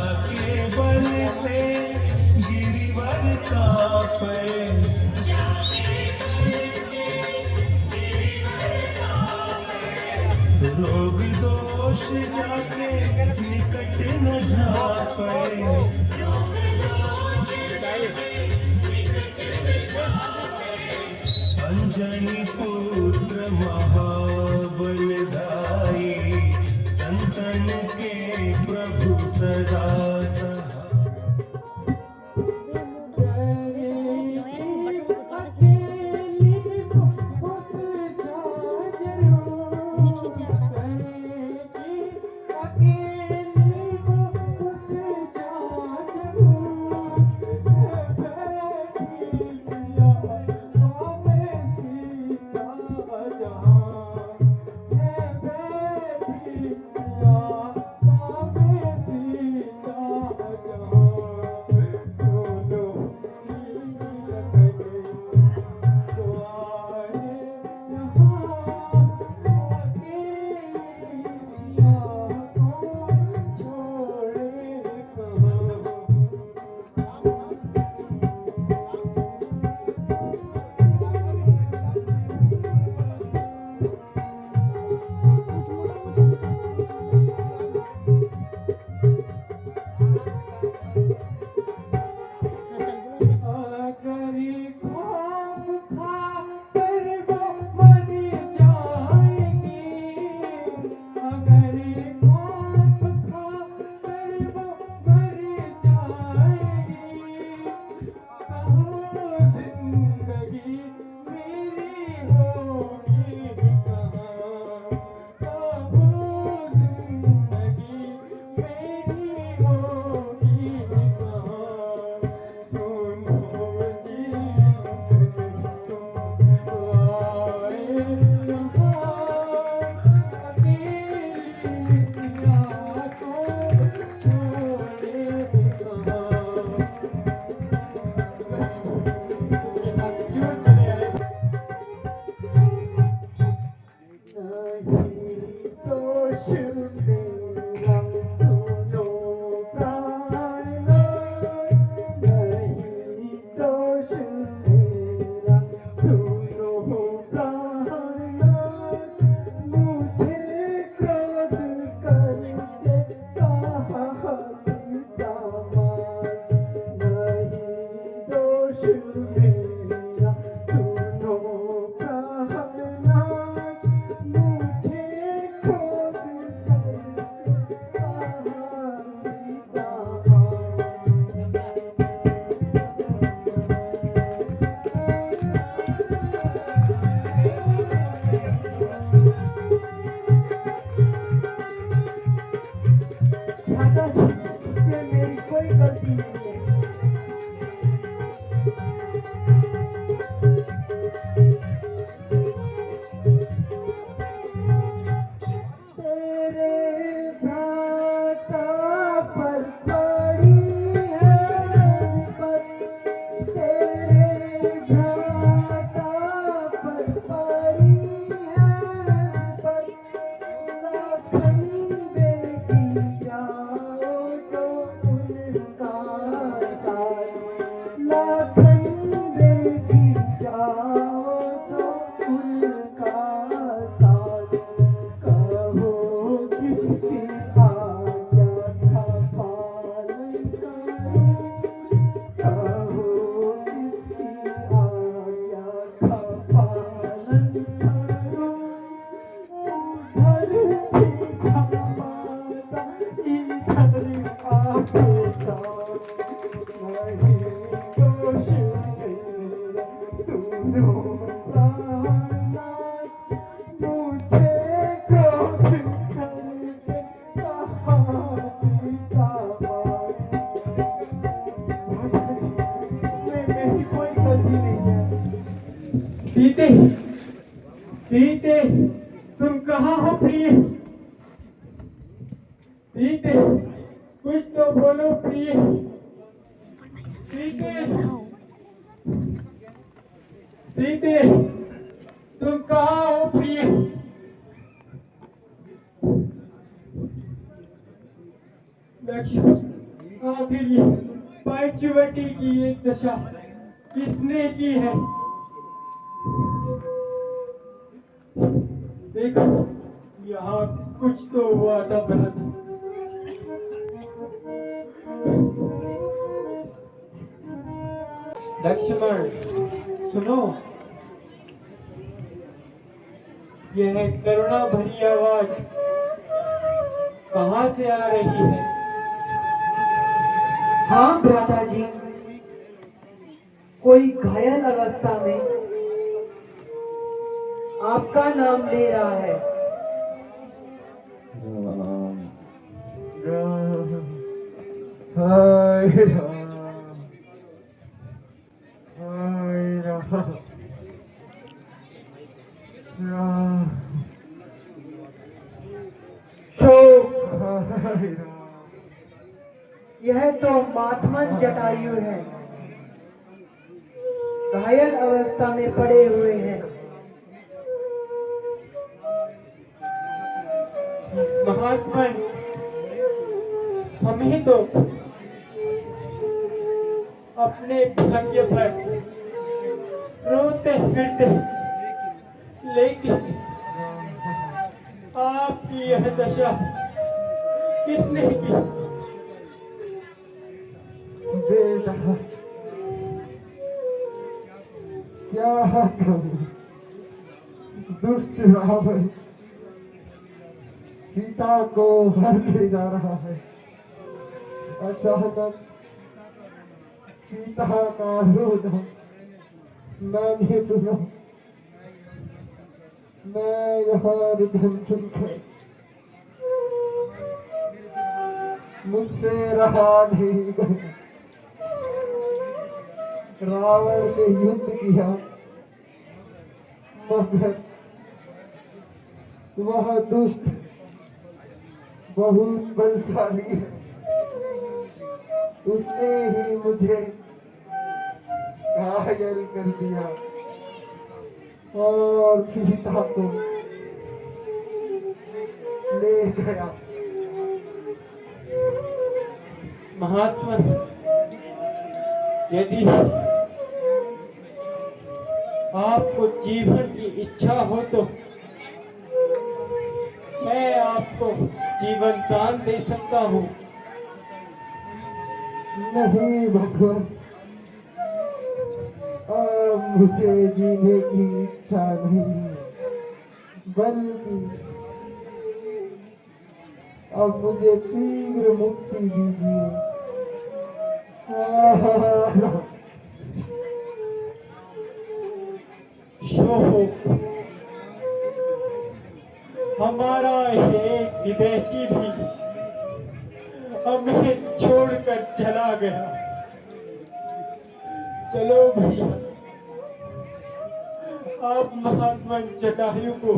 जाके बल से गिरिवर कांपे, रोग दोष जाके निकट न झापे, अंजनी पुत्र महाबलदाई, संतन के प्रभु सदा सहाय। प्रीति, प्रीति, तुम कहाँ हो प्रिय? प्रीति, कुछ तो बोलो प्रिय। प्रीति, प्रीति, तुम कहाँ हो प्रिय? लक्ष्मी, आखिर ये पंचवटी की ये दशा किसने की है? देखो, यहाँ कुछ तो हुआ था भरत। लक्ष्मण सुनो, यह करुणा भरी आवाज कहाँ से आ रही है? हाँ भ्राता जी, कोई घायल अवस्था में आपका नाम ले रहा है। यह तो मातमन जटायु है, घायल अवस्था में पड़े हुए हैं। महात्मन, हमें तो अपने भाग्य पर रोते फिरते, लेकिन आपकी यह दशा किसने की? बेटा, क्या कहूं, दुष्ट रावण सीता को हर ले जा रहा है। अचानक सीता का रोना मैंने सुना। मैं यहाँ रुदन सुनकर मुझसे रहा नहीं गया। रावण ने युद्ध किया, मगर वह दुष्ट बहुत बलशाली है। उसने ही मुझे घायल कर दिया और सीता को ले गया। महात्मा, यदि आपको जीवन की इच्छा हो तो मैं आपको जीवन दान दे सकता हूँ। नहीं भगवान, अब मुझे जीने की इच्छा नहीं, बल्कि अब मुझे शीघ्र मुक्ति दीजिए। हमारा एक विदेशी भी हमें छोड़कर चला गया। चलो भैया, आप महात्मा जटायु को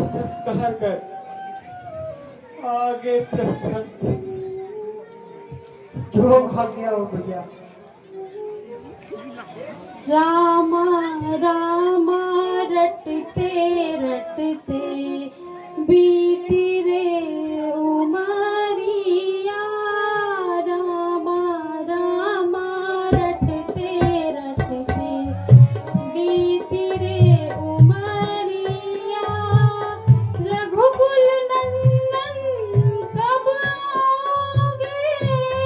संस्कार कर आगे प्रस्थान। जो आज्ञा हो भैया। रामा रामा रटते रटते बीती रे उमरिया। रामा रामा रटते रटते बीती रे उमरिया। रघुकुल नंदन कब आओगे?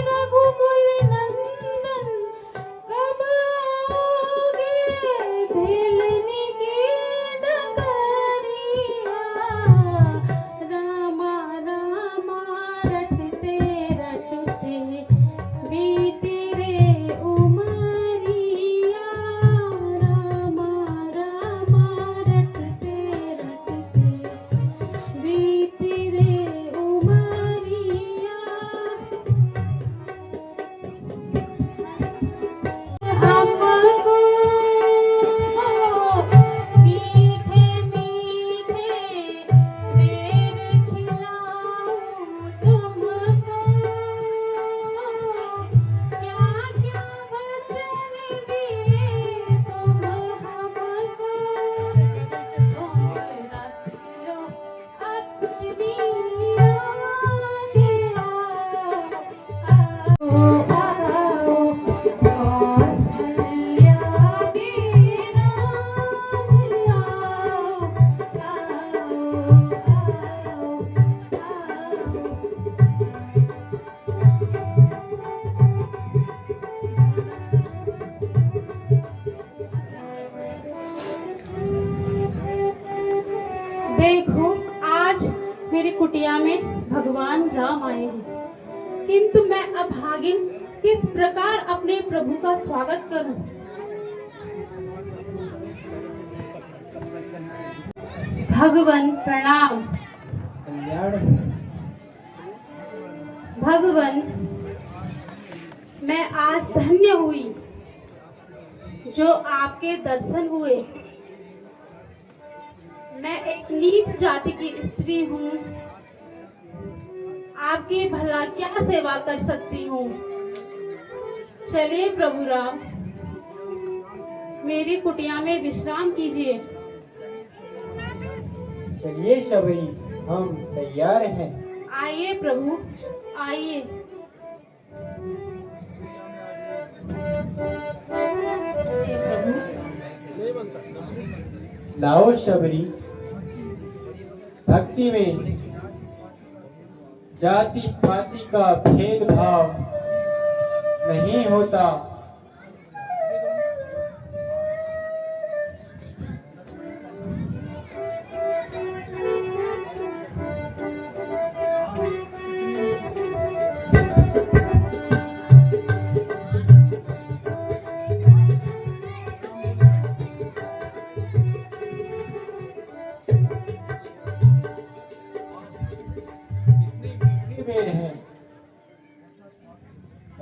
रघुकुल नंदन कब आओगे? भेलनी की डगरिया कुटिया में भगवान राम आए हैं, किंतु मैं अभागिन किस प्रकार अपने प्रभु का स्वागत करूं? भगवान प्रणाम। भगवान, मैं आज धन्य हुई जो आपके दर्शन हुए। मैं एक नीच जाति की स्त्री हूँ, आपकी भला क्या सेवा कर सकती हूँ? चलिए प्रभु राम, मेरी कुटिया में विश्राम कीजिए। चलिए शबरी, हम तैयार हैं। आइए प्रभु, आइए। ये प्रभु, लाओ शबरी, भक्ति में जाति पाति का भेदभाव नहीं होता। है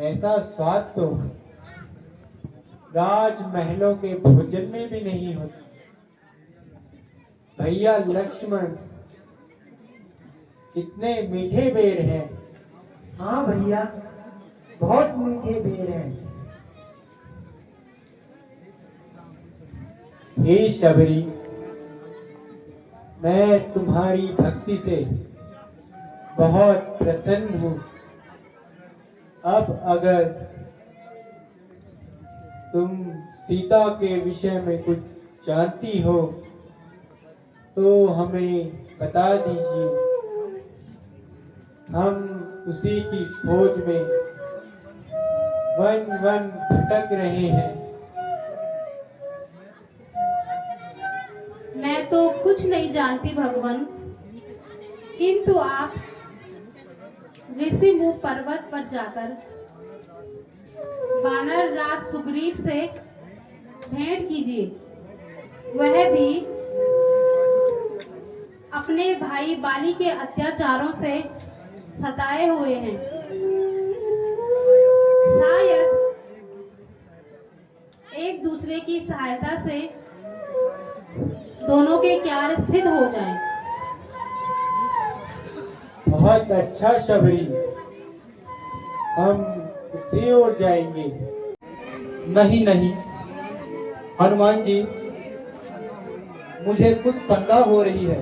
ऐसा स्वाद तो राजमहलों के भोजन में भी नहीं होता। भैया लक्ष्मण, कितने मीठे बेर हैं। हाँ भैया, बहुत मीठे बेर हैं। हे शबरी, मैं तुम्हारी भक्ति से बहुत प्रसन्न हूँ। अब अगर तुम सीता के विषय में कुछ जानती हो तो हमें बता दीजिए। हम उसी की खोज में वन वन भटक रहे हैं। मैं तो कुछ नहीं जानती भगवान, किंतु आप ऋषि मुख पर्वत पर जाकर वानर राज सुग्रीव से भेंट कीजिए। वह भी अपने भाई बाली के अत्याचारों से सताए हुए हैं। शायद एक दूसरे की सहायता से दोनों के कार्य सिद्ध हो जाएं। बहुत अच्छा शबरी, हम उसी ओर जाएंगे। नहीं नहीं हनुमान जी, मुझे कुछ शंका हो रही है।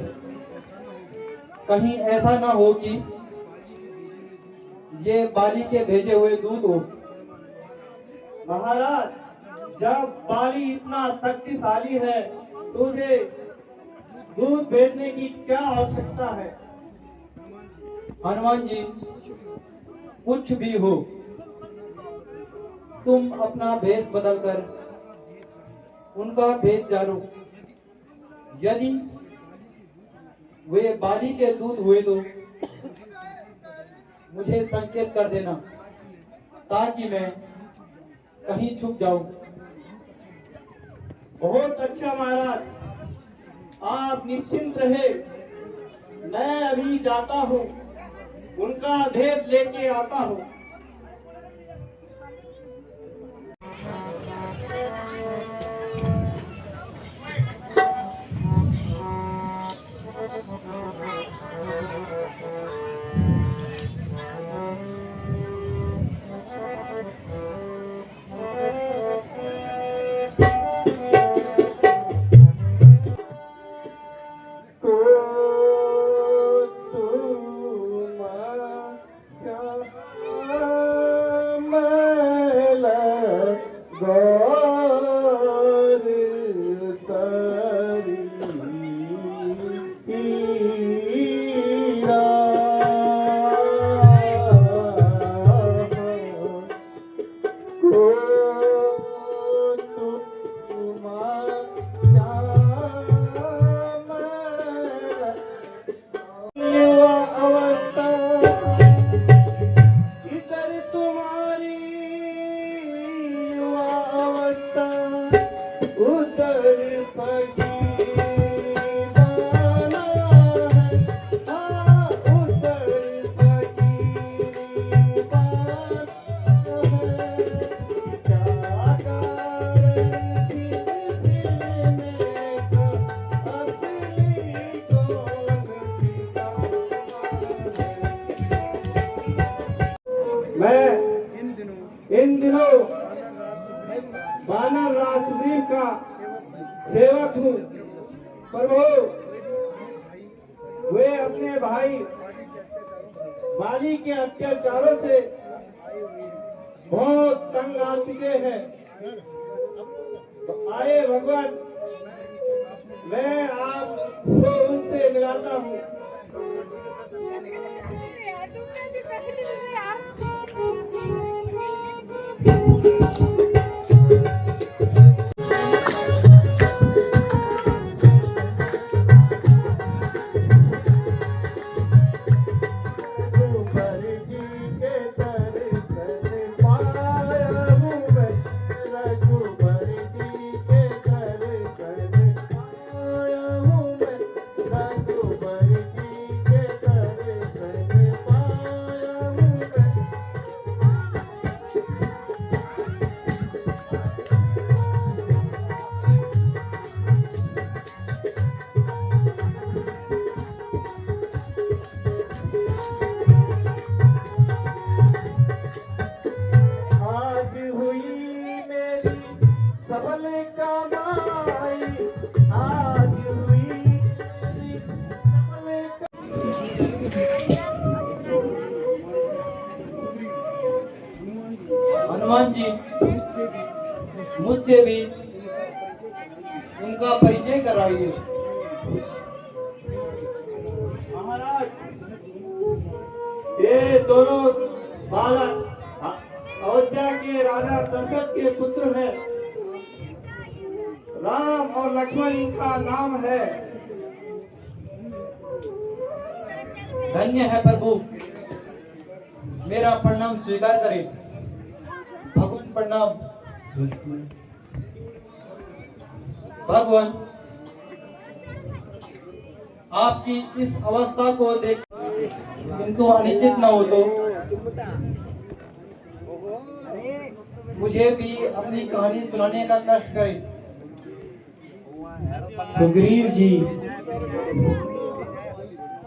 कहीं ऐसा ना हो कि ये बाली के भेजे हुए दूत हो। महाराज, जब बाली इतना शक्तिशाली है तो उसे दूध भेजने की क्या आवश्यकता है? हनुमान जी, कुछ भी हो, तुम अपना भेष बदलकर उनका भेद जानो। यदि वे बाली के दूत हुए तो मुझे संकेत कर देना, ताकि मैं कहीं छुप जाऊं। बहुत अच्छा महाराज, आप निश्चिंत रहे। मैं अभी जाता हूँ, उनका भेद लेके आता हूँ। मैं इन दिनों वानर राज सुग्रीव का सेवक हूँ। प्रभु, वे अपने भाई बाली के अत्याचारों से बहुत तंग आ चुके हैं। तो आए भगवान, मैं आपको उनसे मिलाता हूँ। रघुबर जी के दर्शन पाया हूँ मैं, रघुबर जी के दर्शन पाया हूँ मैं, रघुबर जी के दर्शन पाया हूँ मैं। आज हुई मेरी सबल कमाई, आज हुई मेरी सबल हनुमान जी मुझसे भी उनका परिचय कराइए। महाराज, ये दोनों बालक अयोध्या के राजा दशरथ के पुत्र हैं। राम और लक्ष्मण इनका नाम है। धन्य है प्रभु, मेरा प्रणाम स्वीकार करें। भगवान प्रणाम। भगवान, आपकी इस अवस्था को देख किंतु अनिश्चित न हो तो मुझे भी अपनी कहानी सुनाने का कष्ट करें। सुग्रीव जी,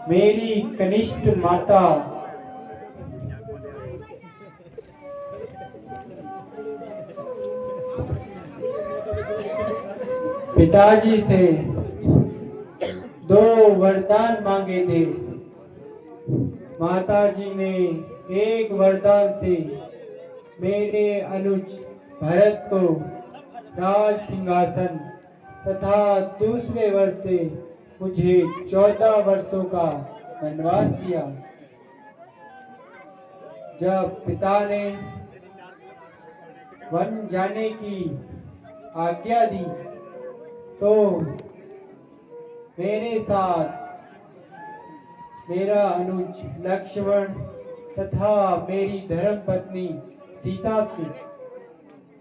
मेरी कनिष्ठ माता पिताजी से 2 वरदान मांगे थे। माताजी ने एक वरदान से मेरे अनुज भरत को राज सिंहासन तथा दूसरे वर्ष से मुझे 14 वर्षों का वनवास दिया। जब पिता ने वन जाने की आज्ञा दी तो मेरे साथ मेरा अनुज लक्ष्मण तथा मेरी धर्मपत्नी सीता भी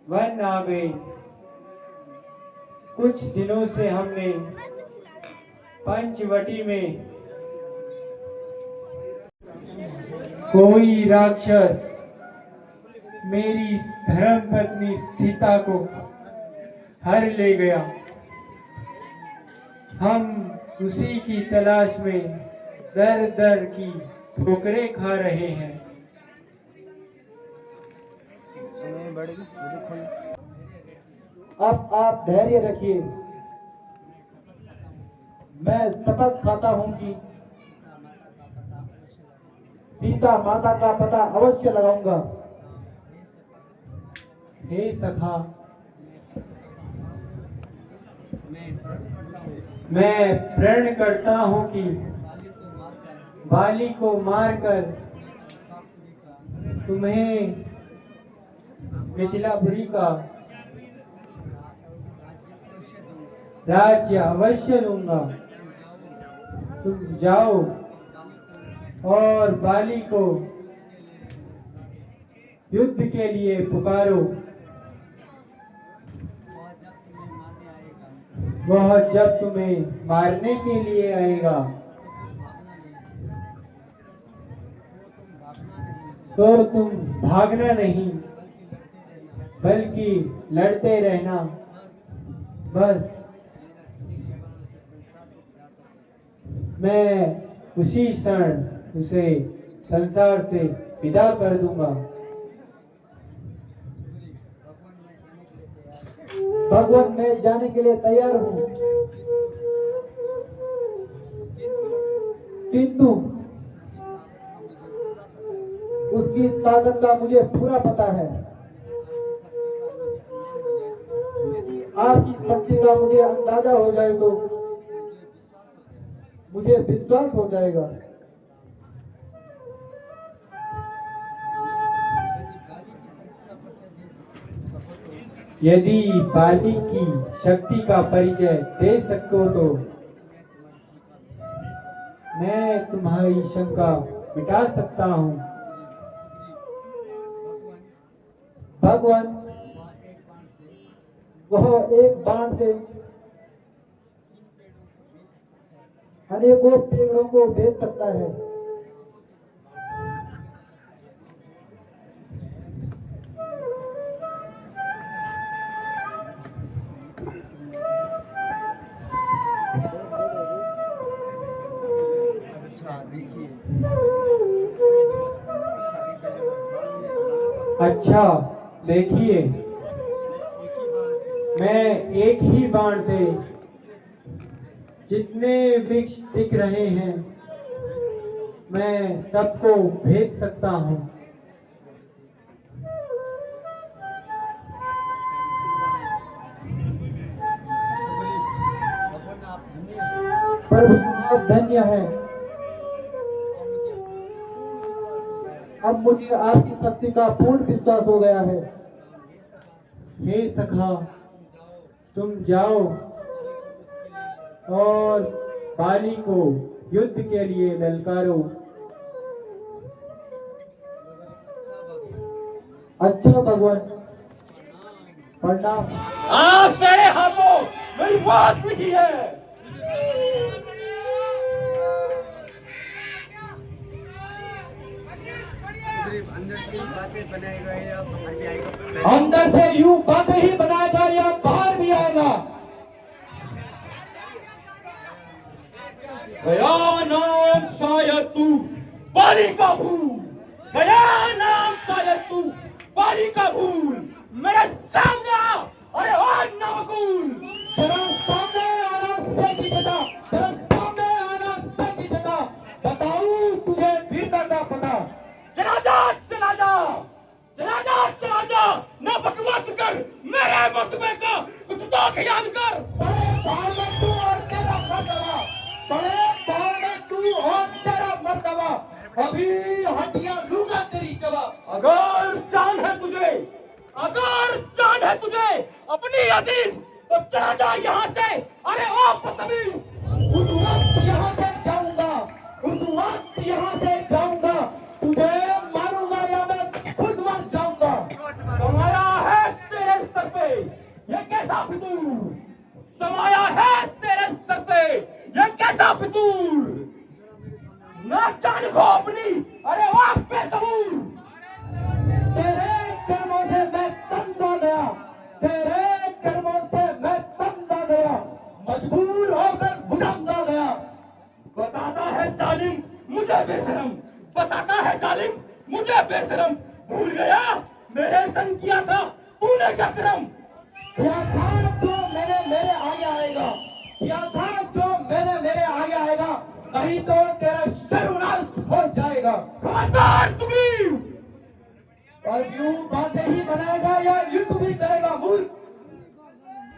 वन आ गए। कुछ दिनों से हमने पंचवटी में कोई राक्षस मेरी धर्मपत्नी सीता को हर ले गया। हम उसी की तलाश में दर दर की ठोकरें खा रहे हैं। अब आप धैर्य रखिए। मैं शपथ खाता हूं कि सीता माता का पता अवश्य लगाऊंगा। हे सखा, मैं प्रण करता हूं कि बाली को मारकर तुम्हें मिथिलापुरी का राज्य अवश्य दूंगा। तुम जाओ और बाली को युद्ध के लिए पुकारो। वह जब तुम्हें मारने के लिए आएगा तो तुम भागना नहीं बल्कि लड़ते रहना। बस मैं उसी क्षण उसे संसार से विदा कर दूंगा। भगवान, मैं जाने के लिए तैयार हूँ, किंतु उसकी ताकत का मुझे पूरा पता है। आपकी शक्ति का मुझे अंदाजा हो जाए तो मुझे विश्वास हो जाएगा। यदि बाली की शक्ति का परिचय दे सकते हो तो मैं तुम्हारी शंका मिटा सकता हूँ। भगवान, वह एक बाण से अनेकों पेड़ों को भेद सकता है। अच्छा देखिए, मैं एक ही बाण से जितने वृक्ष दिख रहे हैं मैं सबको भेद सकता हूँ। प्रभु, आप धन्य है। अब मुझे आपकी शक्ति का पूर्ण विश्वास हो गया है। हे सखा, तुम जाओ और बाली को युद्ध के लिए ललकारो। अच्छा भगवान, प्रणाम। आज तेरे हाथों मेरी बात लिखी है। अंदर से यूं बातें ही बनाएगा या बाहर भी आएगा। गया नाम शायद तू बाली का भूल, गया नाम शायद तू बाली का भूल, मेरे सामने आ, अरे आज नवकुल। जरा सामने आना से बता, जरा सामने आना से बता, बताऊं तुझे वीरता का पता। चला जा, चला जा, चला जा, चला जा, न बकवास कर, मेरे मकबे का कुछ तो ख्याल कर। बड़े भाव में तू और तेरा मर्तबा, बड़े भाव में तू और तेरा मर्तबा, अभी हड्डियां लूंगा तेरी जवाब। अगर जान है तुझे, अगर जान है तुझे अपनी अजीज, तो चला जा यहाँ से, अरे ओ बदतमीज। उस वक्त यहाँ से जाऊंगा, उस वक्त यहाँ से जाऊंगा, तुझे मारूंगा या मैं खुद मर जाऊंगा। समाया है तेरे सर पे ये कैसा फितूर, समाया है तेरे सर पे ये कैसा फितूर, ना जान को अपनी, अरे वाह बेसबूर। तेरे कर्मों से मैं तंग गया, तेरे कर्मों से मैं तंग गया, मजबूर होकर बुझाता गया। बताता है जालिम मुझे बेशरम, बताता है जालिम मुझे बेशरम, भूल गया मेरे संग किया था तूने क्या करम। क्या था जो मेरे आगे आएगा, क्या था जो मेरे आगे आएगा, नहीं तो तेरा सर्वनाश हो जाएगा। खबरदार सुग्रीव, और यूं बातें ही बनाएगा या युद्ध भी करेगा मूर्ख।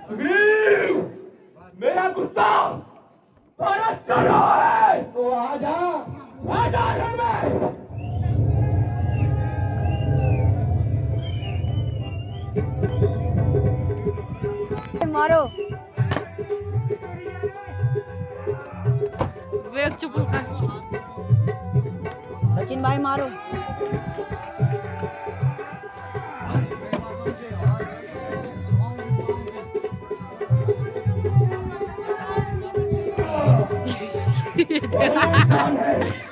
सुग्रीव मेरा गुस्सा तारा चढ़ा है, तो आजा, आजा रण में। मारो वेग चुप कर। सचिन भाई मारो। बहुत जान है